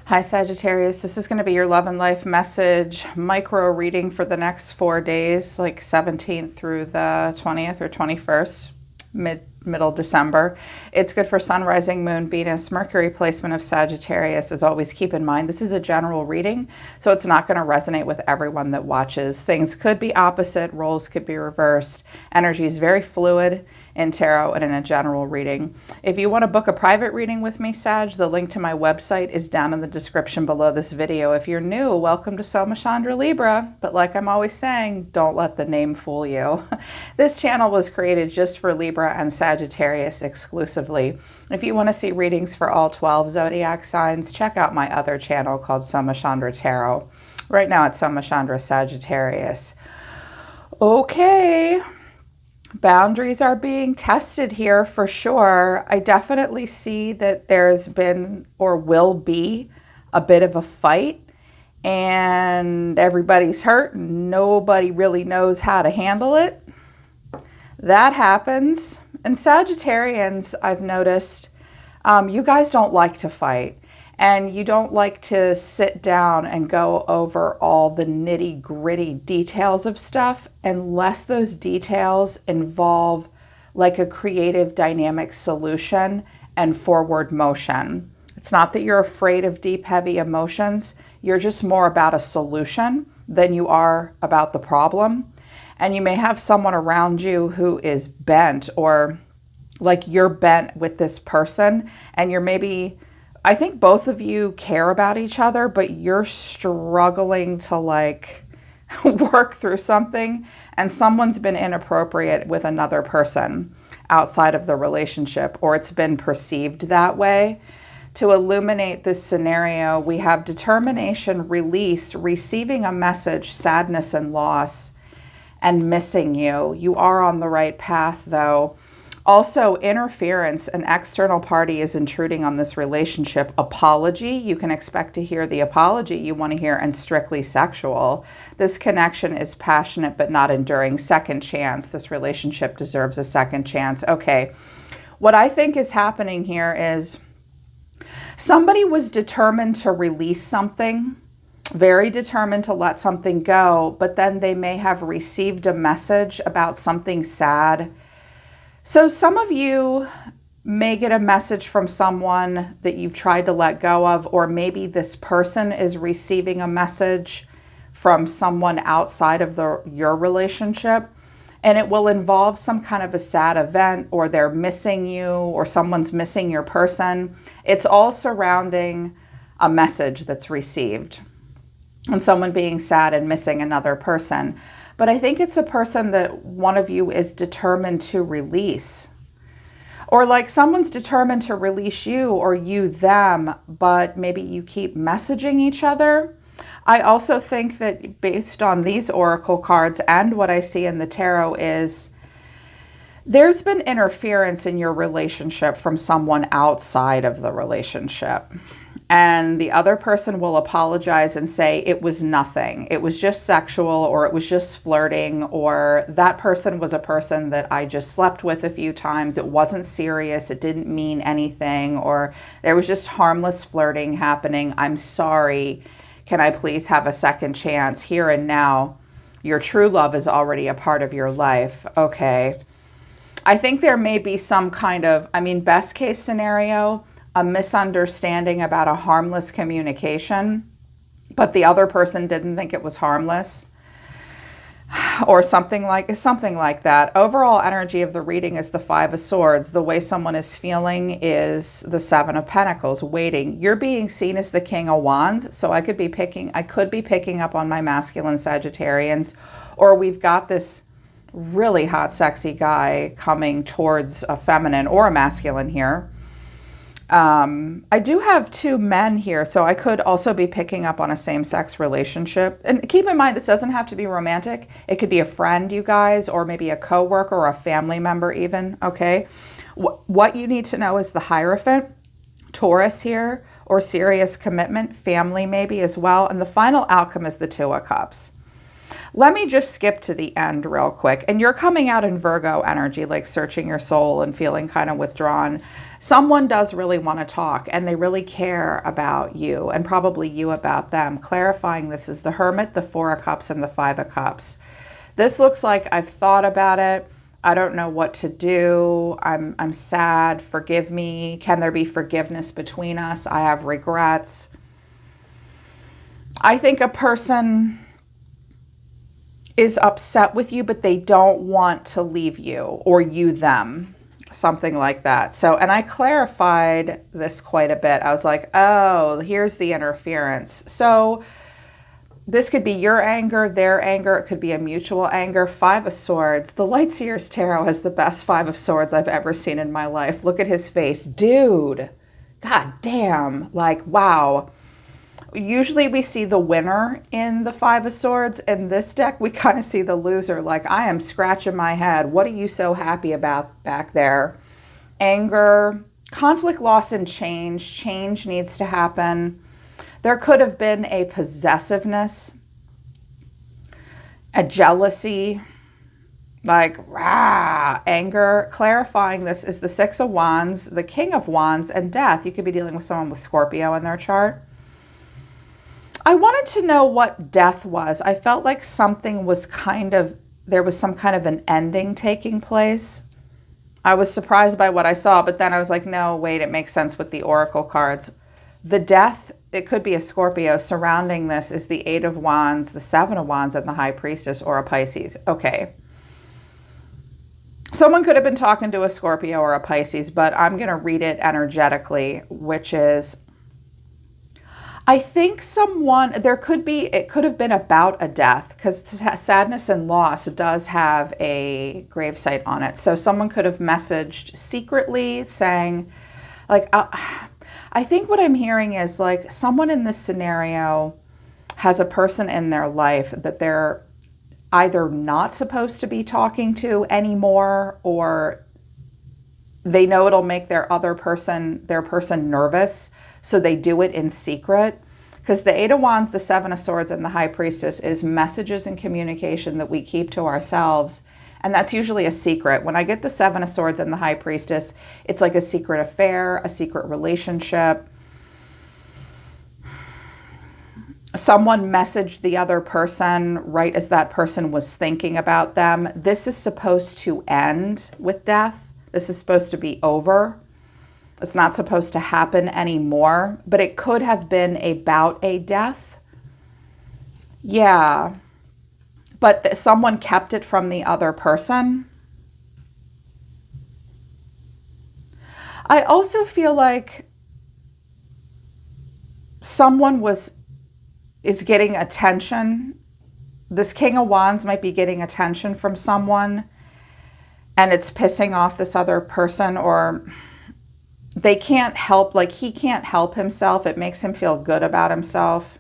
Hi Sagittarius, this is going to be your love and life message micro reading for the next 4 days, like 17th through the 20th or 21st, middle December. It's good for sun, rising, moon, Venus, Mercury placement of Sagittarius. As always, keep in mind, this is a general reading, so it's not going to resonate with everyone that watches. Things could be opposite, roles could be reversed. Energy is very fluid in tarot and in a general reading. If you want to book a private reading with me, Sag, the link to my website is down in the description below this video. If you're new, welcome to Soma Chandra Libra. But like I'm always saying, don't let the name fool you. This channel was created just for Libra and Sagittarius exclusively. If you want to see readings for all 12 zodiac signs, check out my other channel called Soma Chandra Tarot. Right now it's Soma Chandra Sagittarius. Okay. Boundaries are being tested here for sure. I definitely see that there's been or will be a bit of a fight and everybody's hurt and nobody really knows how to handle it. That happens. And Sagittarians, I've noticed, you guys don't like to fight. And you don't like to sit down and go over all the nitty-gritty details of stuff unless those details involve like a creative dynamic solution and forward motion. It's not that you're afraid of deep, heavy emotions. You're just more about a solution than you are about the problem. And you may have someone around you who is bent, or like you're bent with this person and you're maybe, I think both of you care about each other, but you're struggling to like work through something and someone's been inappropriate with another person outside of the relationship, or it's been perceived that way. To illuminate this scenario, we have determination, release, receiving a message, sadness and loss, and missing you. You are on the right path though. Also, interference, an external party is intruding on this relationship. Apology, you can expect to hear the apology you want to hear, and strictly sexual. This connection is passionate but not enduring. Second chance, this relationship deserves a second chance. Okay, what I think is happening here is somebody was determined to release something, very determined to let something go, but then they may have received a message about something sad. So some of you may get a message from someone that you've tried to let go of, or maybe this person is receiving a message from someone outside of your relationship, and it will involve some kind of a sad event, or they're missing you, or someone's missing your person. It's all surrounding a message that's received and someone being sad and missing another person. But I think it's a person that one of you is determined to release. Or like someone's determined to release you, or you them, but maybe you keep messaging each other. I also think that based on these oracle cards and what I see in the tarot is there's been interference in your relationship from someone outside of the relationship. And the other person will apologize and say it was nothing. It was just sexual, or it was just flirting, or that person was a person that I just slept with a few times. It wasn't serious. It didn't mean anything, or there was just harmless flirting happening. I'm sorry. Can I please have a second chance here and now? Your true love is already a part of your life. Okay. I think there may be some kind of, best case scenario, a misunderstanding about a harmless communication, but the other person didn't think it was harmless, or something like that. Overall energy of the reading is the Five of Swords. The way someone is feeling is the Seven of Pentacles, waiting. You're being seen as the King of Wands, so I could be picking up on my masculine Sagittarians, or we've got this really hot, sexy guy coming towards a feminine or a masculine here. I do have two men here, so I could also be picking up on a same-sex relationship. And keep in mind, this doesn't have to be romantic. It could be a friend, you guys, or maybe a coworker or a family member even, okay? What you need to know is the Hierophant, Taurus here, or serious commitment, family maybe as well. And the final outcome is the Two of Cups. Let me just skip to the end real quick. And you're coming out in Virgo energy, like searching your soul and feeling kind of withdrawn. Someone does really want to talk and they really care about you and probably you about them. Clarifying this is the Hermit, the Four of Cups, and the Five of Cups. This looks like I've thought about it. I don't know what to do. I'm sad. Forgive me. Can there be forgiveness between us? I have regrets. I think a person is upset with you, but they don't want to leave you, or you them. Something like that. So, and I clarified this quite a bit. I was like, oh, here's the interference. So this could be your anger, their anger. It could be a mutual anger. Five of Swords. The Light Seers Tarot has the best Five of Swords I've ever seen in my life. Look at his face. Dude, god damn. Like, wow. Usually we see the winner in the Five of Swords. In this deck, we kind of see the loser. Like, I am scratching my head. What are you so happy about back there? Anger, conflict, loss, and change. Change needs to happen. There could have been a possessiveness, a jealousy, like, rah, anger. Clarifying this is the Six of Wands, the King of Wands, and Death. You could be dealing with someone with Scorpio in their chart. I wanted to know what death was. I felt like something was there was some kind of an ending taking place. I was surprised by what I saw, but then I was like, no, wait, it makes sense with the Oracle cards. The death, it could be a Scorpio. Surrounding this is the Eight of Wands, the Seven of Wands, and the High Priestess, or a Pisces. Okay. Someone could have been talking to a Scorpio or a Pisces, but I'm going to read it energetically, which is, I think it could have been about a death, because sadness and loss does have a gravesite on it. So someone could have messaged secretly saying, like, I think what I'm hearing is, like, someone in this scenario has a person in their life that they're either not supposed to be talking to anymore, or they know it'll make their person nervous, so they do it in secret. Because the Eight of Wands, the Seven of Swords, and the High Priestess is messages and communication that we keep to ourselves. And that's usually a secret. When I get the Seven of Swords and the High Priestess, it's like a secret affair, a secret relationship. Someone messaged the other person right as that person was thinking about them. This is supposed to end with death. This is supposed to be over. It's not supposed to happen anymore, but it could have been about a death. Yeah. But someone kept it from the other person. I also feel like someone is getting attention. This King of Wands might be getting attention from someone, and it's pissing off this other person, or they can't help, like, he can't help himself. It makes him feel good about himself.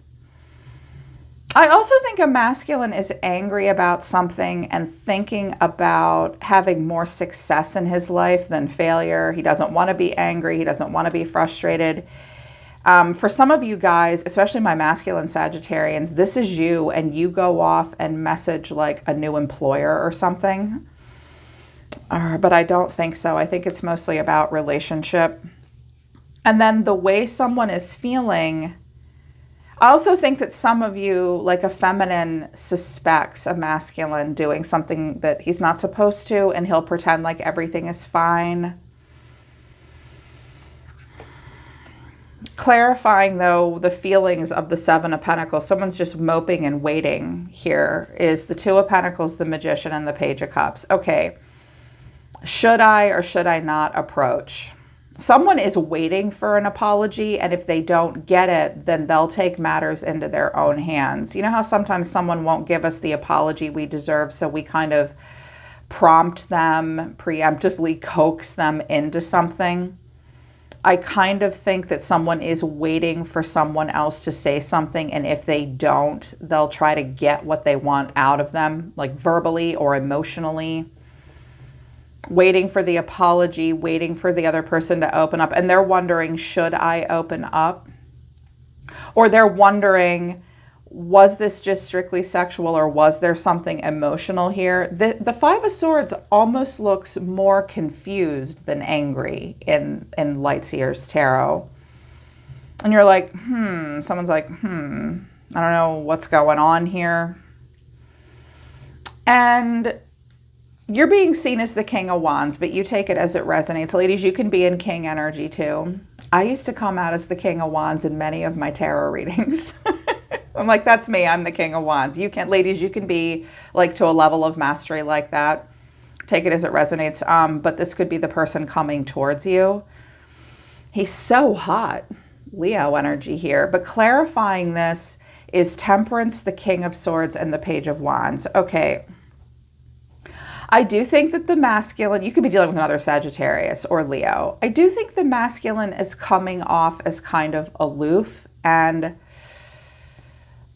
I also think a masculine is angry about something and thinking about having more success in his life than failure. He doesn't want to be angry. He doesn't want to be frustrated. For some of you guys, especially my masculine Sagittarians, this is you, and you go off and message like a new employer or something. But I don't think so. I think it's mostly about relationship. And then the way someone is feeling, I also think that some of you, like a feminine, suspects a masculine doing something that he's not supposed to, and he'll pretend like everything is fine. Clarifying, though, the feelings of the Seven of Pentacles. Someone's just moping and waiting here is the Two of Pentacles, the Magician, and the Page of Cups. Okay. Should I or should I not approach? Someone is waiting for an apology, and if they don't get it, then they'll take matters into their own hands. You know how sometimes someone won't give us the apology we deserve, so we kind of prompt them, preemptively coax them into something? I kind of think that someone is waiting for someone else to say something, and if they don't, they'll try to get what they want out of them, like verbally or emotionally. Waiting for the apology, waiting for the other person to open up. And they're wondering, should I open up? Or they're wondering, Was this just strictly sexual, or was there something emotional here? The Five of Swords almost looks more confused than angry in Lightseer's tarot. And you're like, someone's like, I don't know what's going on here. And you're being seen as the King of Wands, but you take it as it resonates. Ladies, you can be in King energy too. I used to come out as the King of Wands in many of my tarot readings. I'm like, that's me. I'm the King of Wands. You can, ladies, you can be like to a level of mastery like that. Take it as it resonates. But this could be the person coming towards you. He's so hot. Leo energy here. But clarifying this is Temperance, the King of Swords, and the Page of Wands. Okay. I do think that the masculine, you could be dealing with another Sagittarius or Leo. I do think the masculine is coming off as kind of aloof, and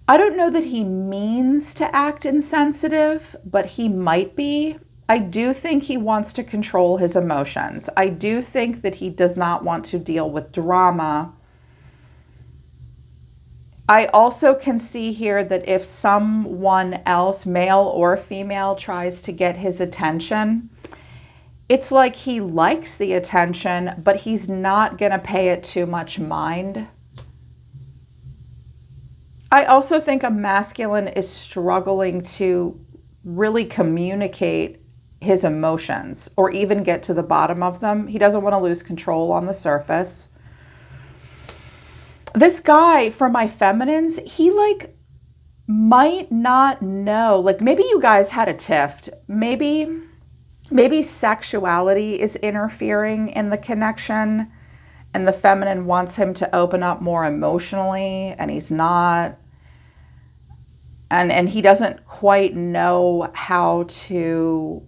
I don't know that he means to act insensitive, but he might be. I do think he wants to control his emotions. I do think that he does not want to deal with drama. I also can see here that if someone else, male or female, tries to get his attention, it's like he likes the attention, but he's not going to pay it too much mind. I also think a masculine is struggling to really communicate his emotions or even get to the bottom of them. He doesn't want to lose control on the surface. This guy, for my feminines, he like might not know, like maybe you guys had a tiff. Maybe sexuality is interfering in the connection and the feminine wants him to open up more emotionally and he's not. And he doesn't quite know how to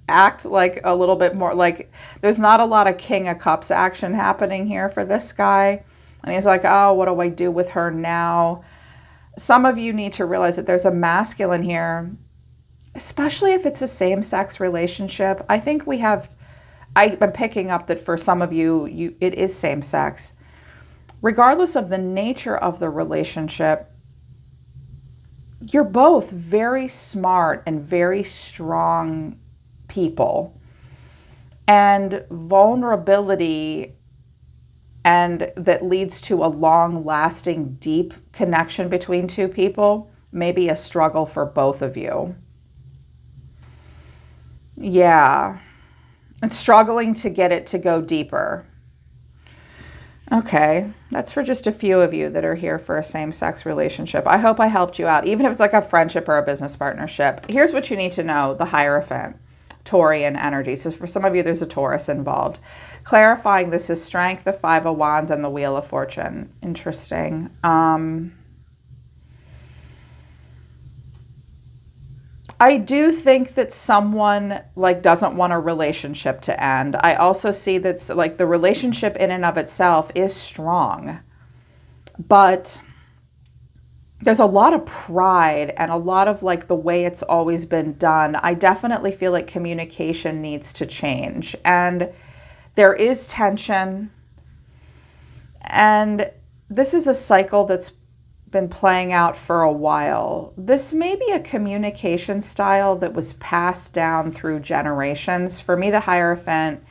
act like a little bit more, like there's not a lot of King of Cups action happening here for this guy. And he's like, oh, what do I do with her now? Some of you need to realize that there's a masculine here, especially if it's a same-sex relationship. I think I'm picking up that for some of you, it is same-sex. Regardless of the nature of the relationship, you're both very smart and very strong people, and vulnerability, and that leads to a long-lasting, deep connection between two people may be a struggle for both of you. Yeah, and struggling to get it to go deeper. Okay, that's for just a few of you that are here for a same-sex relationship. I hope I helped you out, even if it's like a friendship or a business partnership. Here's what you need to know, the Hierophant. Taurian energy. So for some of you, there's a Taurus involved. Clarifying this is Strength, the Five of Wands, and the Wheel of Fortune. Interesting. I do think that someone like doesn't want a relationship to end. I also see that's like the relationship in and of itself is strong, but there's a lot of pride and a lot of like the way it's always been done. I definitely feel like communication needs to change, and there is tension, and this is a cycle that's been playing out for a while. This may be a communication style that was passed down through generations. For me, the Hierophant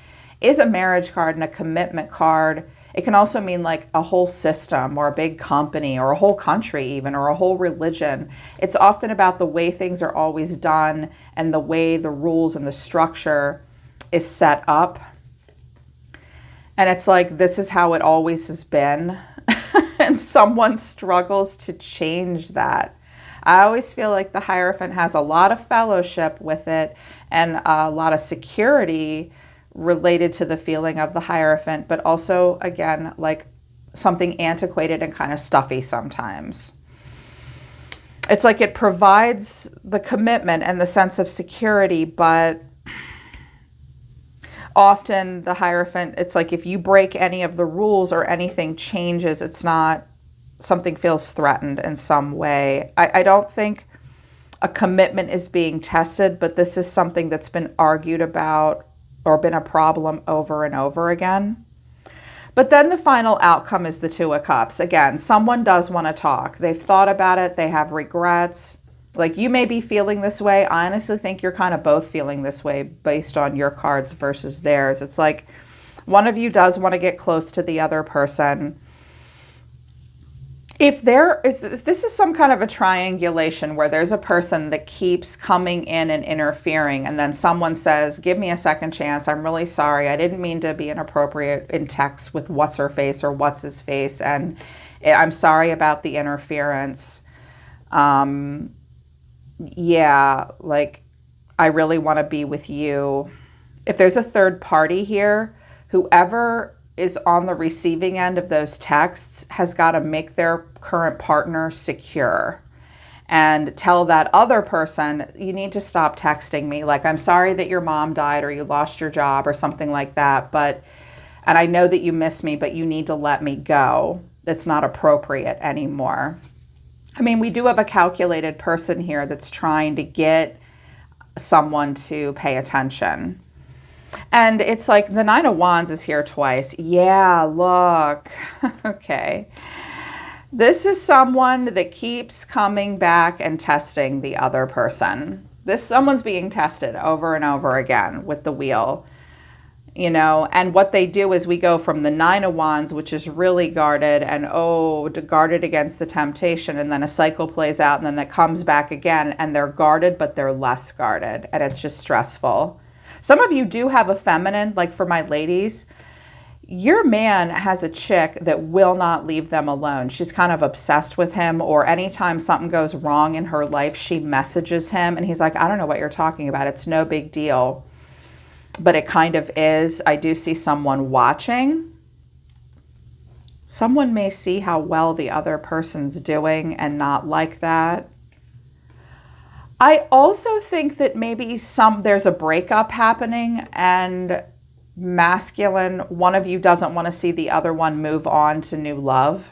is a marriage card and a commitment card. It can also mean like a whole system or a big company or a whole country even, or a whole religion. It's often about the way things are always done and the way the rules and the structure is set up. And it's like, this is how it always has been. And someone struggles to change that. I always feel like the Hierophant has a lot of fellowship with it and a lot of security related to the feeling of the Hierophant, but also, again, like something antiquated and kind of stuffy sometimes. It's like it provides the commitment and the sense of security, but often the Hierophant, it's like if you break any of the rules or anything changes, it's not, something feels threatened in some way. I don't think a commitment is being tested, but this is something that's been argued about or been a problem over and over again. But then the final outcome is the Two of Cups. Again, someone does want to talk. They've thought about it. They have regrets. Like, you may be feeling this way. I honestly think you're kind of both feeling this way based on your cards versus theirs. It's like one of you does want to get close to the other person. If this is some kind of a triangulation where there's a person that keeps coming in and interfering, and then someone says, give me a second chance. I'm really sorry. I didn't mean to be inappropriate in text with what's her face or what's his face. And I'm sorry about the interference. Yeah, like, I really want to be with you. If there's a third party here, whoever is on the receiving end of those texts has got to make their current partner secure and tell that other person, you need to stop texting me. Like, I'm sorry that your mom died or you lost your job or something like that. And I know that you miss me, but you need to let me go. It's not appropriate anymore. I mean, we do have a calculated person here that's trying to get someone to pay attention. And it's like the Nine of Wands is here twice. Yeah, look. Okay. This is someone that keeps coming back and testing the other person. Someone's being tested over and over again with the wheel. You know, and what they do is we go from the Nine of Wands, which is really guarded and guarded against the temptation. And then a cycle plays out and then that comes back again and they're guarded, but they're less guarded. And it's just stressful. Some of you do have a feminine, like for my ladies, your man has a chick that will not leave them alone. She's kind of obsessed with him, or anytime something goes wrong in her life, she messages him and he's like, I don't know what you're talking about. It's no big deal. But it kind of is. I do see someone watching. Someone may see how well the other person's doing and not like that. I also think that maybe there's a breakup happening and masculine, one of you doesn't want to see the other one move on to new love.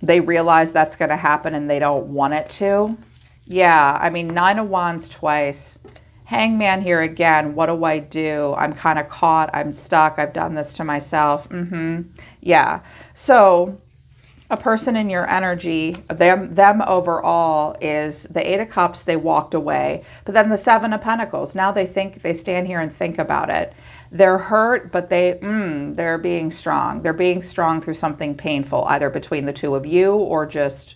They realize that's going to happen and they don't want it to. Yeah, I mean, Nine of Wands twice. Hangman here again. What do I do? I'm kind of caught. I'm stuck. I've done this to myself. Yeah. So a person in your energy, them overall is the Eight of Cups. They walked away. But then the Seven of Pentacles. Now they stand here and think about it. They're hurt, but they're being strong. They're being strong through something painful, either between the two of you or just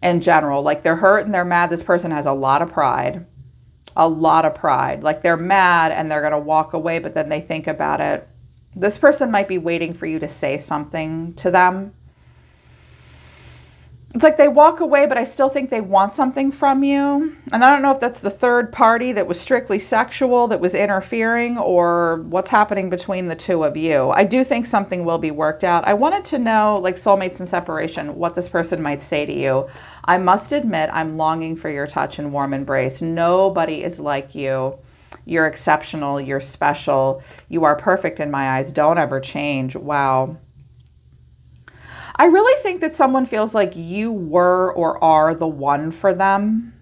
in general. Like, they're hurt and they're mad. This person has a lot of pride. A lot of pride. Like, they're mad and they're going to walk away, but then they think about it. This person might be waiting for you to say something to them. It's like they walk away, but I still think they want something from you. And I don't know if that's the third party that was strictly sexual that was interfering, or what's happening between the two of you. I do think something will be worked out. I wanted to know, like soulmates and separation, what this person might say to you. I must admit, I'm longing for your touch and warm embrace. Nobody is like you. You're exceptional. You're special. You are perfect in my eyes. Don't ever change. Wow. I really think that someone feels like you were or are the one for them.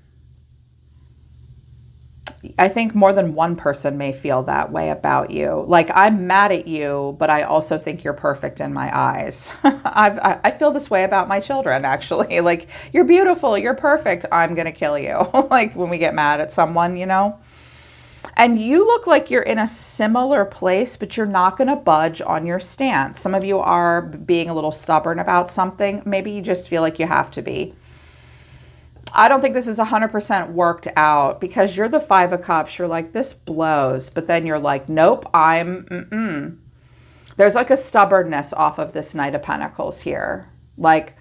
I think more than one person may feel that way about you. Like, I'm mad at you, but I also think you're perfect in my eyes. I feel this way about my children, actually. Like, you're beautiful, you're perfect, I'm going to kill you. Like, when we get mad at someone, you know? And you look like you're in a similar place, but you're not going to budge on your stance. Some of you are being a little stubborn about something. Maybe you just feel like you have to be. I don't think this is 100% worked out, because you're the Five of Cups. You're like, this blows. But then you're like, nope, There's like a stubbornness off of this Knight of Pentacles here. Like,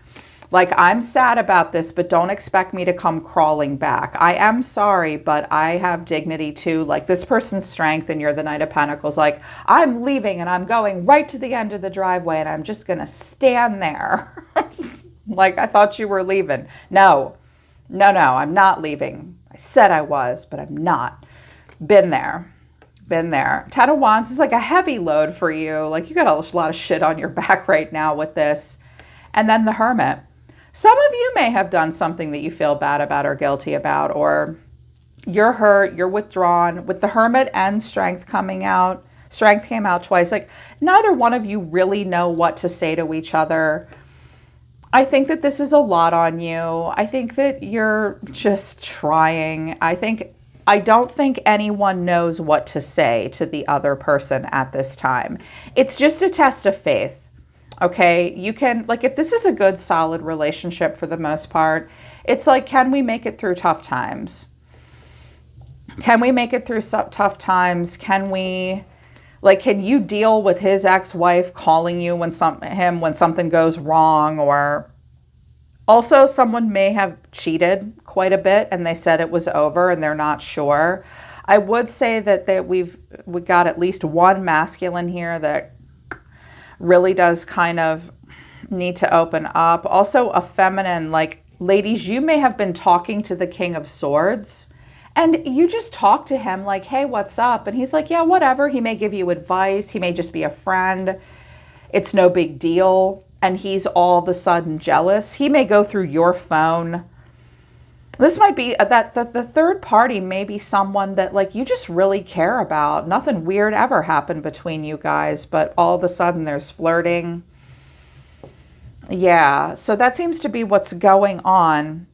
I'm sad about this, but don't expect me to come crawling back. I am sorry, but I have dignity too. Like, this person's strength, and you're the Knight of Pentacles. Like, I'm leaving and I'm going right to the end of the driveway and I'm just going to stand there. Like, I thought you were leaving. No, I'm not leaving. I said I was, but I'm not. Been there. Ten of Wands is like a heavy load for you. Like, you got a lot of shit on your back right now with this. And then the Hermit. Some of you may have done something that you feel bad about or guilty about, or you're hurt, you're withdrawn. With the Hermit and Strength coming out, Strength came out twice. Like, neither one of you really know what to say to each other. I think that this is a lot on you. I think that you're just trying. I don't think anyone knows what to say to the other person at this time. It's just a test of faith. Okay? You can, like, if this is a good, solid relationship for the most part, it's like, can we make it through tough times? Can we make it through tough times? Can you deal with his ex-wife calling you when something goes wrong? Or also, someone may have cheated quite a bit and they said it was over and they're not sure. I would say that we got at least one masculine here that really does kind of need to open up. Also a feminine, like, ladies, you may have been talking to the King of Swords and you just talk to him like, hey, what's up? And he's like, yeah, whatever. He may give you advice. He may just be a friend. It's no big deal. And he's all of a sudden jealous. He may go through your phone. This might be that the third party may be someone that, like, you just really care about. Nothing weird ever happened between you guys, but all of a sudden there's flirting. Yeah, so that seems to be what's going on.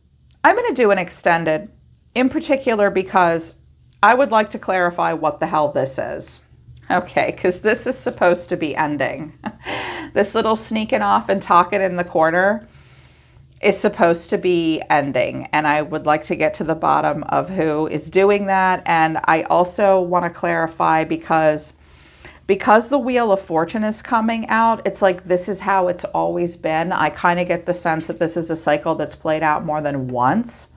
I'm going to do an extended, in particular because I would like to clarify what the hell this is. Okay, because this is supposed to be ending. This little sneaking off and talking in the corner is supposed to be ending. And I would like to get to the bottom of who is doing that. And I also want to clarify because the Wheel of Fortune is coming out, it's like this is how it's always been. I kind of get the sense that this is a cycle that's played out more than once.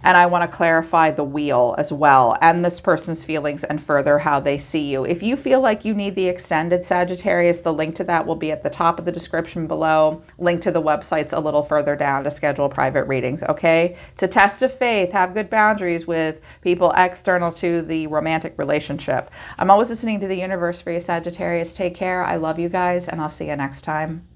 And I want to clarify the wheel as well, and this person's feelings, and further how they see you. If you feel like you need the extended Sagittarius, the link to that will be at the top of the description below. Link to the website's a little further down to schedule private readings, okay? It's a test of faith. Have good boundaries with people external to the romantic relationship. I'm always listening to the universe for you, Sagittarius. Take care. I love you guys, and I'll see you next time.